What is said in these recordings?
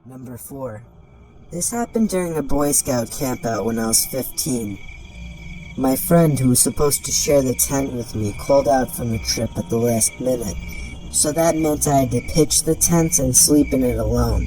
Number 4. This happened during a Boy Scout campout when I was 15. My friend, who was supposed to share the tent with me, called out from the trip at the last minute, so that meant I had to pitch the tent and sleep in it alone.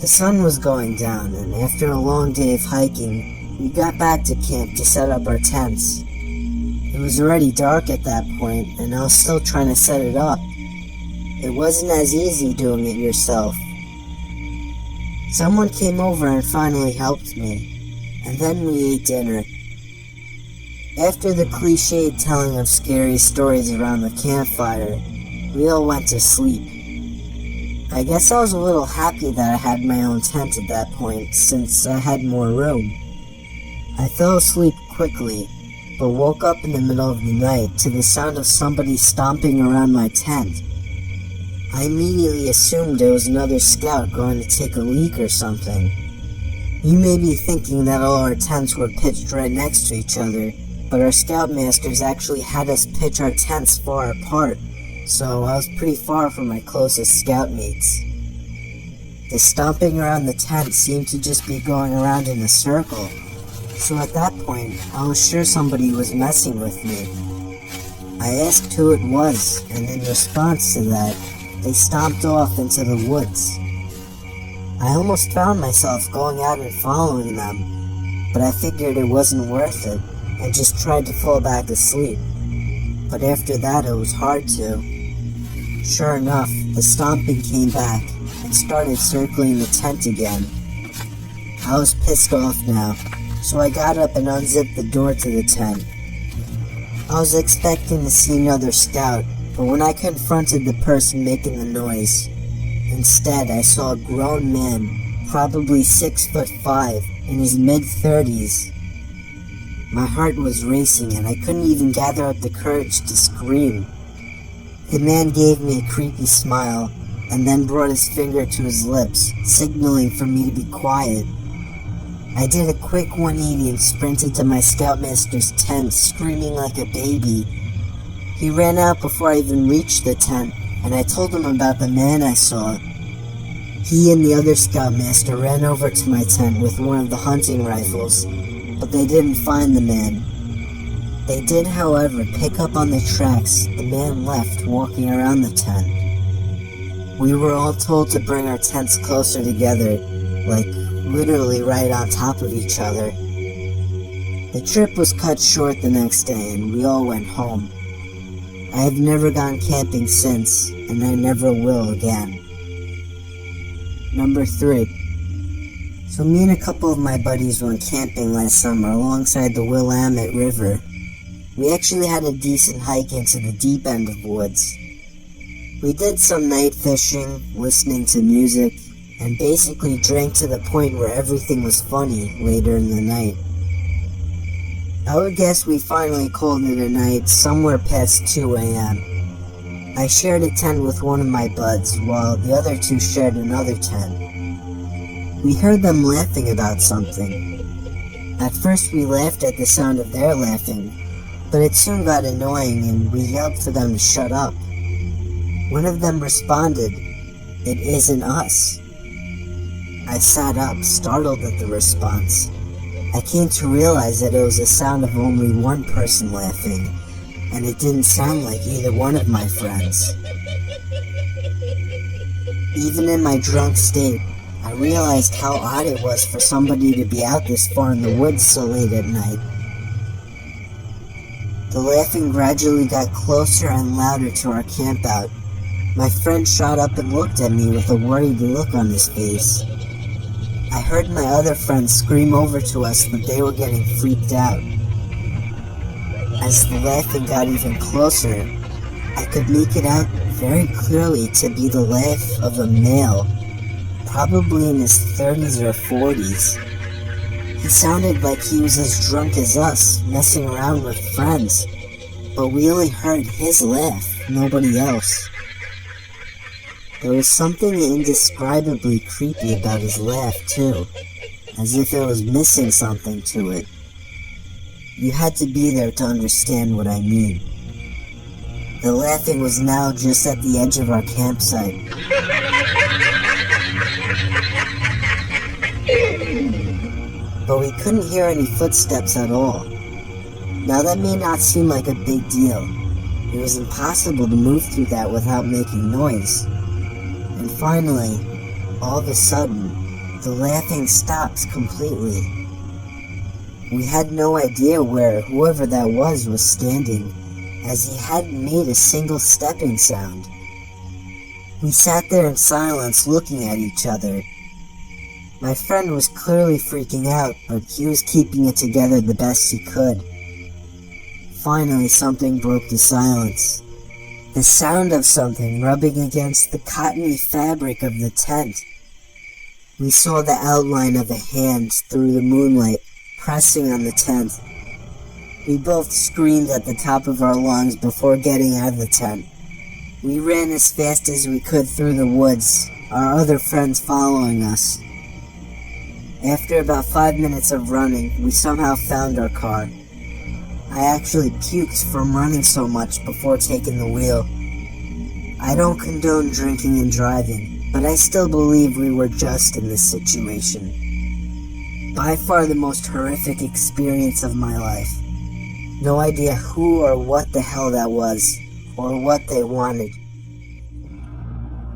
The sun was going down, and after a long day of hiking, we got back to camp to set up our tents. It was already dark at that point, and I was still trying to set it up. It wasn't as easy doing it yourself. Someone came over and finally helped me, and then we ate dinner. After the cliched telling of scary stories around the campfire, we all went to sleep. I guess I was a little happy that I had my own tent at that point, since I had more room. I fell asleep quickly, but woke up in the middle of the night to the sound of somebody stomping around my tent. I immediately assumed it was another scout going to take a leak or something. You may be thinking that all our tents were pitched right next to each other, but our scoutmasters actually had us pitch our tents far apart, so I was pretty far from my closest scout mates. The stomping around the tent seemed to just be going around in a circle, so at that point, I was sure somebody was messing with me. I asked who it was, and in response to that, they stomped off into the woods. I almost found myself going out and following them, but I figured it wasn't worth it, and just tried to fall back asleep. But after that, it was hard to. Sure enough, the stomping came back, and started circling the tent again. I was pissed off now, so I got up and unzipped the door to the tent. I was expecting to see another scout, but when I confronted the person making the noise, instead I saw a grown man, probably 6'5", in his mid-30s. My heart was racing and I couldn't even gather up the courage to scream. The man gave me a creepy smile, and then brought his finger to his lips, signaling for me to be quiet. I did a quick 180 and sprinted to my scoutmaster's tent, screaming like a baby. He ran out before I even reached the tent, and I told him about the man I saw. He and the other scoutmaster ran over to my tent with one of the hunting rifles, but they didn't find the man. They did, however, pick up on the tracks the man left walking around the tent. We were all told to bring our tents closer together, like literally right on top of each other. The trip was cut short the next day and we all went home. I have never gone camping since, and I never will again. Number 3. So me and a couple of my buddies went camping last summer alongside the Willamette River. We actually had a decent hike into the deep end of woods. We did some night fishing, listening to music, and basically drank to the point where everything was funny later in the night. I would guess we finally called it a night somewhere past 2 a.m. I shared a tent with one of my buds, while the other two shared another tent. We heard them laughing about something. At first we laughed at the sound of their laughing, but it soon got annoying and we yelled for them to shut up. One of them responded, "It isn't us." I sat up, startled at the response. I came to realize that it was the sound of only one person laughing, and it didn't sound like either one of my friends. Even in my drunk state, I realized how odd it was for somebody to be out this far in the woods so late at night. The laughing gradually got closer and louder to our campout. My friend shot up and looked at me with a worried look on his face. I heard my other friends scream over to us that they were getting freaked out. As the laughing got even closer, I could make it out very clearly to be the laugh of a male, probably in his 30s or 40s. He sounded like he was as drunk as us, messing around with friends, but we only heard his laugh, nobody else. There was something indescribably creepy about his laugh, too, as if it was missing something to it. You had to be there to understand what I mean. The laughing was now just at the edge of our campsite. but we couldn't hear any footsteps at all. Now that may not seem like a big deal. It was impossible to move through that without making noise. And finally, all of a sudden, the laughing stopped completely. We had no idea where whoever that was standing, as he hadn't made a single stepping sound. We sat there in silence looking at each other. My friend was clearly freaking out, but he was keeping it together the best he could. Finally, something broke the silence. The sound of something rubbing against the cottony fabric of the tent. We saw the outline of a hand through the moonlight, pressing on the tent. We both screamed at the top of our lungs before getting out of the tent. We ran as fast as we could through the woods, our other friends following us. After about 5 minutes of running, we somehow found our car. I actually puked from running so much before taking the wheel. I don't condone drinking and driving, but I still believe we were just in this situation. By far the most horrific experience of my life. No idea who or what the hell that was, or what they wanted.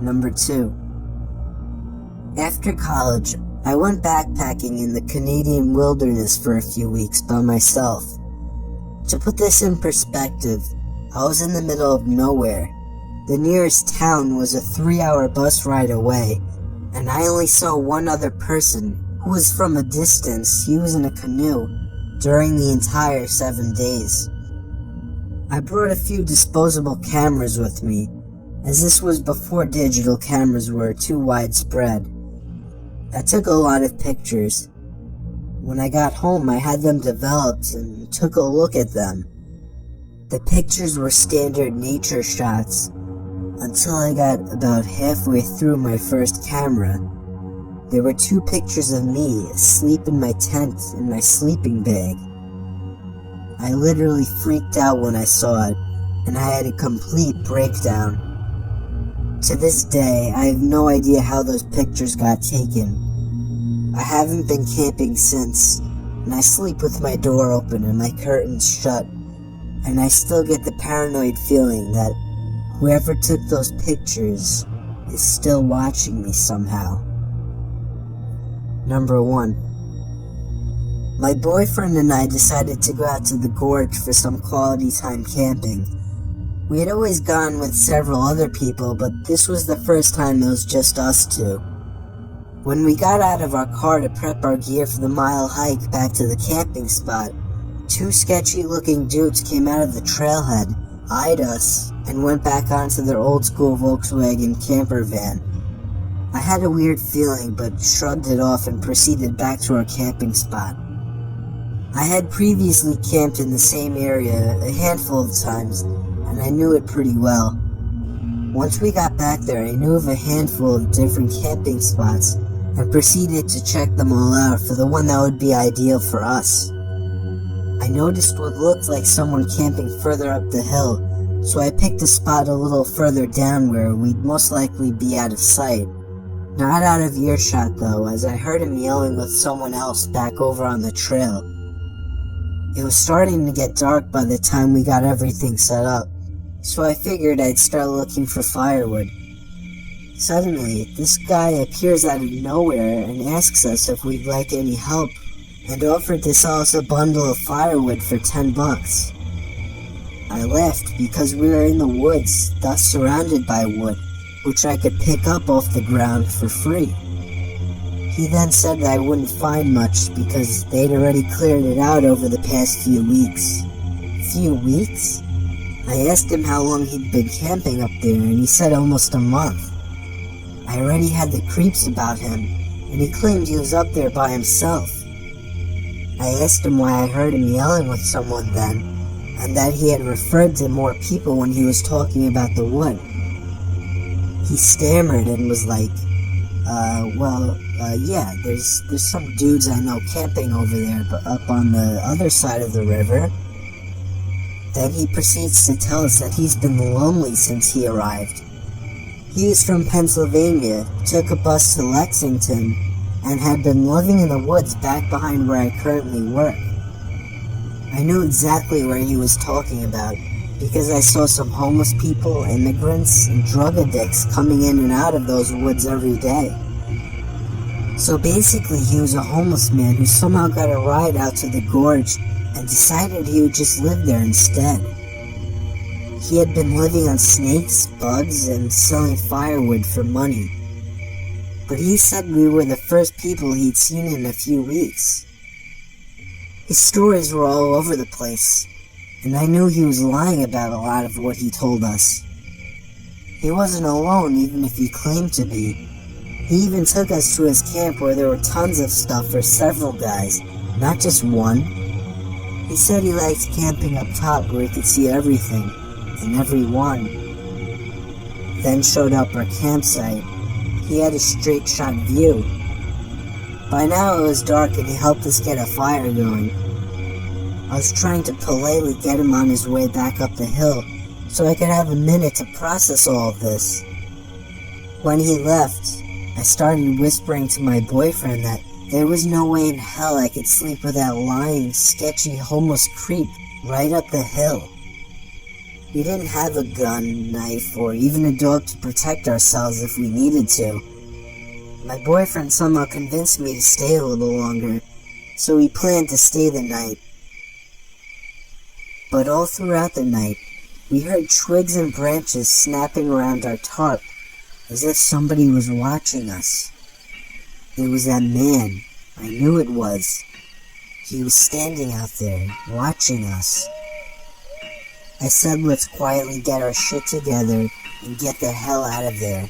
Number 2. After college, I went backpacking in the Canadian wilderness for a few weeks by myself. To put this in perspective, I was in the middle of nowhere. The nearest town was a 3-hour bus ride away, and I only saw one other person, who was from a distance. He was in a canoe, during the entire 7 days. I brought a few disposable cameras with me, as this was before digital cameras were too widespread. I took a lot of pictures. When I got home, I had them developed and took a look at them. The pictures were standard nature shots, until I got about halfway through my first camera. There were 2 pictures of me asleep in my tent in my sleeping bag. I literally freaked out when I saw it, and I had a complete breakdown. To this day, I have no idea how those pictures got taken. I haven't been camping since, and I sleep with my door open and my curtains shut, and I still get the paranoid feeling that whoever took those pictures is still watching me somehow. Number 1. My boyfriend and I decided to go out to the gorge for some quality time camping. We had always gone with several other people, but this was the first time it was just us two. When we got out of our car to prep our gear for the mile hike back to the camping spot, 2 sketchy-looking dudes came out of the trailhead, eyed us, and went back onto their old-school Volkswagen camper van. I had a weird feeling, but shrugged it off and proceeded back to our camping spot. I had previously camped in the same area a handful of times, and I knew it pretty well. Once we got back there, I knew of a handful of different camping spots, and proceeded to check them all out for the one that would be ideal for us. I noticed what looked like someone camping further up the hill, so I picked a spot a little further down where we'd most likely be out of sight. Not out of earshot though, as I heard him yelling with someone else back over on the trail. It was starting to get dark by the time we got everything set up, so I figured I'd start looking for firewood. Suddenly, this guy appears out of nowhere and asks us if we'd like any help, and offered to sell us a bundle of firewood for $10. I laughed because we were in the woods, thus surrounded by wood, which I could pick up off the ground for free. He then said that I wouldn't find much because they'd already cleared it out over the past few weeks. Few weeks? I asked him how long he'd been camping up there, and he said almost a month. I already had the creeps about him, and he claimed he was up there by himself. I asked him why I heard him yelling with someone then, and that he had referred to more people when he was talking about the wood. He stammered and was like, yeah, there's some dudes I know camping over there, but up on the other side of the river. Then he proceeds to tell us that he's been lonely since he arrived. He was from Pennsylvania, took a bus to Lexington, and had been living in the woods back behind where I currently work. I knew exactly where he was talking about, because I saw some homeless people, immigrants, and drug addicts coming in and out of those woods every day. So basically, he was a homeless man who somehow got a ride out to the gorge and decided he would just live there instead. He had been living on snakes, bugs, and selling firewood for money. But he said we were the first people he'd seen in a few weeks. His stories were all over the place, and I knew he was lying about a lot of what he told us. He wasn't alone, even if he claimed to be. He even took us to his camp where there were tons of stuff for several guys, not just one. He said he liked camping up top where he could see everything, and everyone. Then showed up our campsite. He had a straight shot view. By now it was dark and he helped us get a fire going. I was trying to politely get him on his way back up the hill so I could have a minute to process all of this. When he left, I started whispering to my boyfriend that there was no way in hell I could sleep with that lying, sketchy, homeless creep right up the hill. We didn't have a gun, knife, or even a dog to protect ourselves if we needed to. My boyfriend somehow convinced me to stay a little longer, so we planned to stay the night. But all throughout the night, we heard twigs and branches snapping around our tarp, as if somebody was watching us. It was that man. I knew it was. He was standing out there, watching us. I said let's quietly get our shit together and get the hell out of there.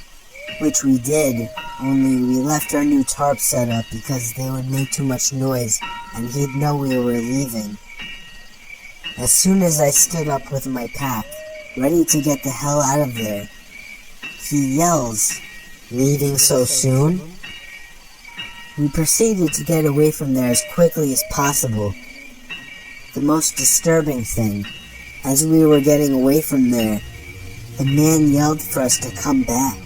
Which we did, only we left our new tarp set up because they would make too much noise and he'd know we were leaving. As soon as I stood up with my pack, ready to get the hell out of there, he yells, "Leaving so soon?" We proceeded to get away from there as quickly as possible. The most disturbing thing, as we were getting away from there, the man yelled for us to come back.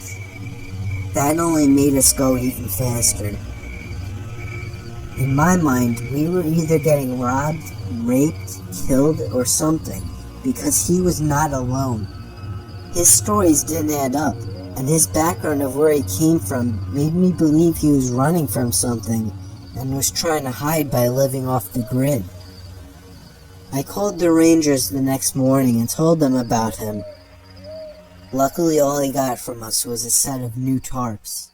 That only made us go even faster. In my mind, we were either getting robbed, raped, killed, or something, because he was not alone. His stories didn't add up, and his background of where he came from made me believe he was running from something and was trying to hide by living off the grid. I called the Rangers the next morning and told them about him. Luckily, all he got from us was a set of new tarps.